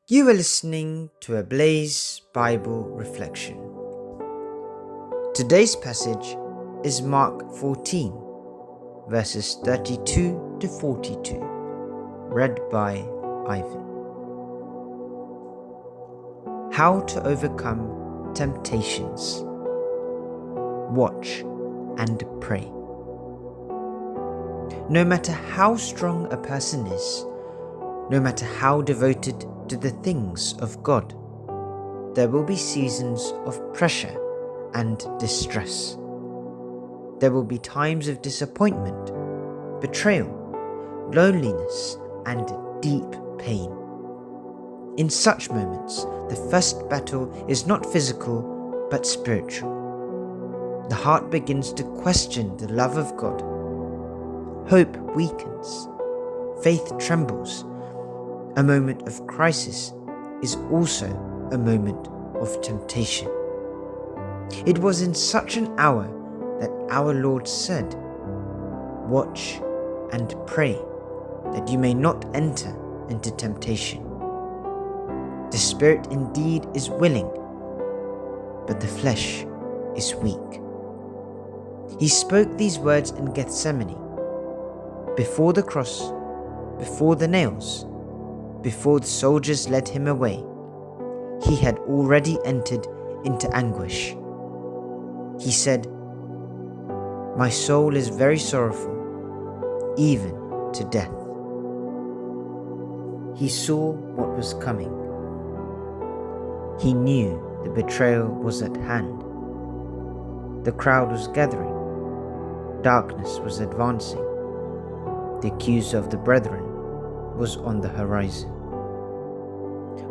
You are listening to a Blaze Bible Reflection. Today's passage is Mark 14, verses 32 to 42, read by Ivan. How to overcome temptations. Watch and pray. No matter how strong a person is, no matter how devoted to the things of God, there will be seasons of pressure and distress. There will be times of disappointment, betrayal, loneliness, and deep pain. In such moments, the first battle is not physical but spiritual. The heart begins to question the love of God. Hope weakens. Faith trembles. A moment of crisis is also a moment of temptation. It was in such an hour that our Lord said, "Watch and pray, that you may not enter into temptation. The spirit indeed is willing, but the flesh is weak." He spoke these words in Gethsemane, before the cross, before the nails, before the soldiers led him away. He had already entered into anguish. He said, "My soul is very sorrowful, even to death." He saw what was coming. He knew the betrayal was at hand. The crowd was gathering. Darkness was advancing. The accuser of the brethren was on the horizon.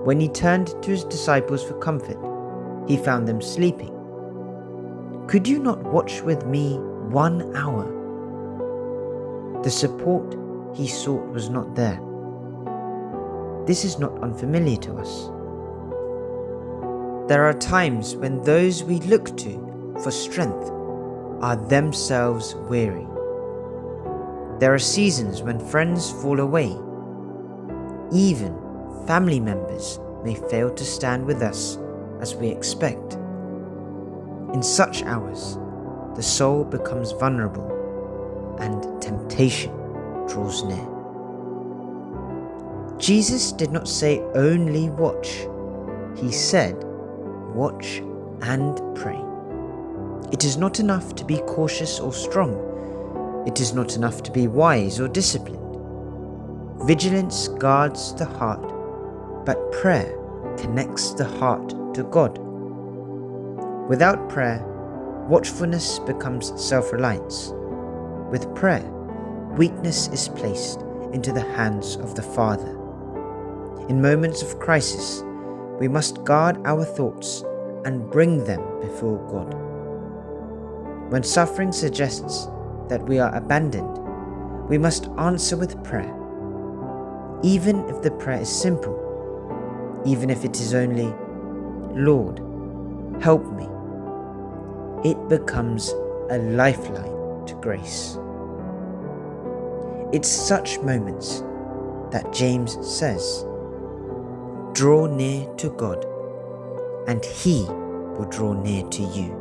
When he turned to his disciples for comfort, he found them sleeping. "Could you not watch with me 1 hour?" The support he sought was not there. This is not unfamiliar to us. There are times when those we look to for strength are themselves weary. There are seasons when friends fall away. Even family members may fail to stand with us as we expect. In such hours, the soul becomes vulnerable and temptation draws near. Jesus did not say only watch. He said, watch and pray. It is not enough to be cautious or strong. It is not enough to be wise or disciplined. Vigilance guards the heart, but prayer connects the heart to God. Without prayer, watchfulness becomes self-reliance. With prayer, weakness is placed into the hands of the Father. In moments of crisis, we must guard our thoughts and bring them before God. When suffering suggests that we are abandoned, we must answer with prayer. Even if the prayer is simple, even if it is only, "Lord, help me," it becomes a lifeline to grace. It's such moments that James says, "Draw near to God, and He will draw near to you."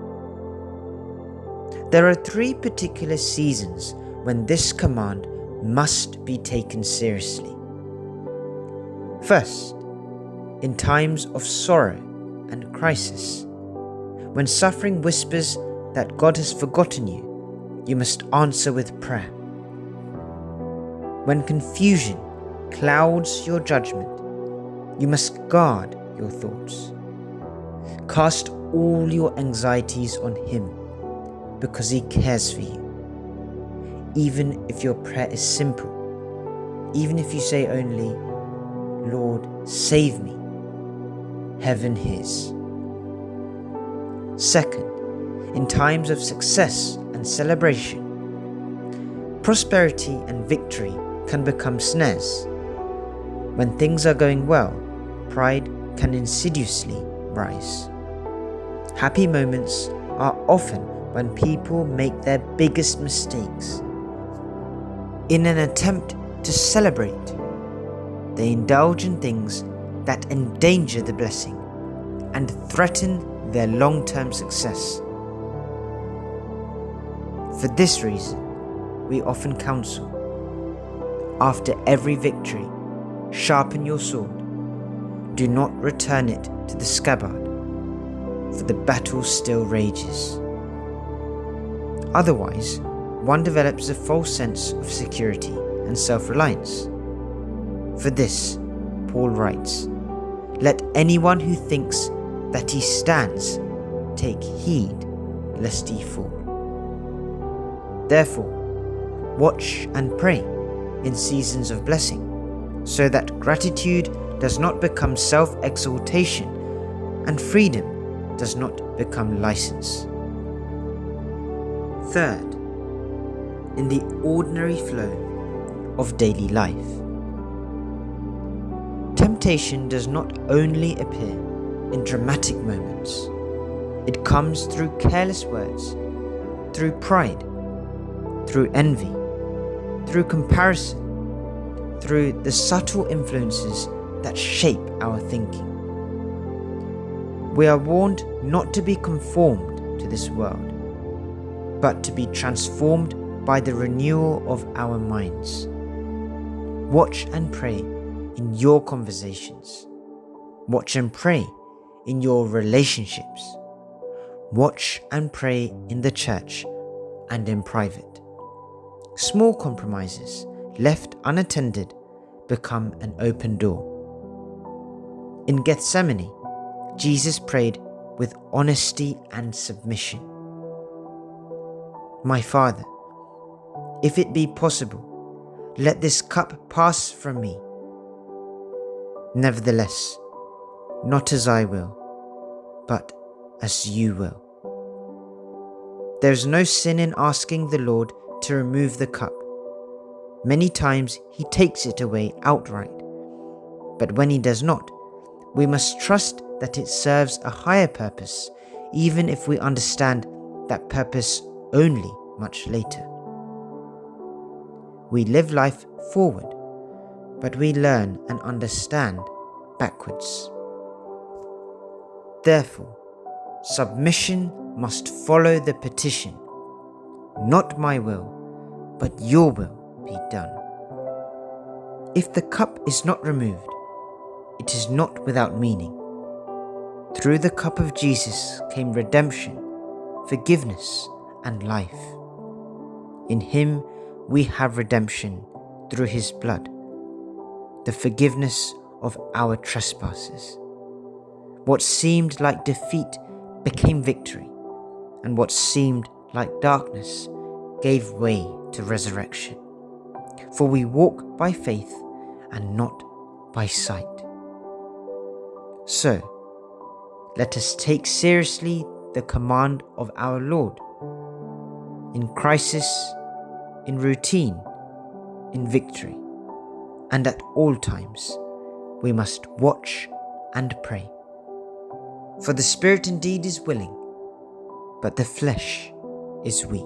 There are 3 particular seasons when this command must be taken seriously. First, in times of sorrow and crisis. When suffering whispers that God has forgotten you, you must answer with prayer. When confusion clouds your judgment, you must guard your thoughts. Cast all your anxieties on Him, because He cares for you. Even if your prayer is simple, even if you say only, "Lord, save me," heaven hears. Second, in times of success and celebration. Prosperity and victory can become snares. When things are going well, pride can insidiously rise. Happy moments are often when people make their biggest mistakes. In an attempt to celebrate, they indulge in things that endanger the blessing and threaten their long-term success. For this reason, we often counsel, after every victory, sharpen your sword. Do not return it to the scabbard, for the battle still rages. Otherwise, one develops a false sense of security and self-reliance. For this, Paul writes, "Let anyone who thinks that he stands take heed lest he fall." Therefore, watch and pray in seasons of blessing, so that gratitude does not become self-exaltation and freedom does not become license. Third, in the ordinary flow of daily life. Temptation does not only appear in dramatic moments. It comes through careless words, through pride, through envy, through comparison, through the subtle influences that shape our thinking. We are warned not to be conformed to this world, but to be transformed by the renewal of our minds. Watch and pray in your conversations. Watch and pray in your relationships. Watch and pray in the church and in private. Small compromises left unattended become an open door. In Gethsemane, Jesus prayed with honesty and submission. "My Father, if it be possible, let this cup pass from me. Nevertheless, not as I will, but as you will." There is no sin in asking the Lord to remove the cup. Many times he takes it away outright. But when he does not, we must trust that it serves a higher purpose, even if we understand that purpose only much later. We live life forward, but we learn and understand backwards. Therefore, submission must follow the petition, "Not my will, but your will be done." If the cup is not removed, it is not without meaning. Through the cup of Jesus came redemption, forgiveness, and life. In him we have redemption through his blood, the forgiveness of our trespasses. What seemed like defeat became victory, and what seemed like darkness gave way to resurrection. For we walk by faith and not by sight. So, let us take seriously the command of our Lord. In crisis, in routine, in victory, and at all times, we must watch and pray. For the spirit indeed is willing, but the flesh is weak.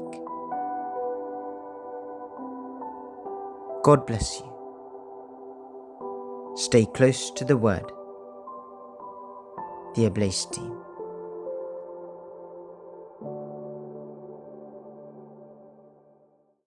God bless you. Stay close to the Word. The Ablaze Team.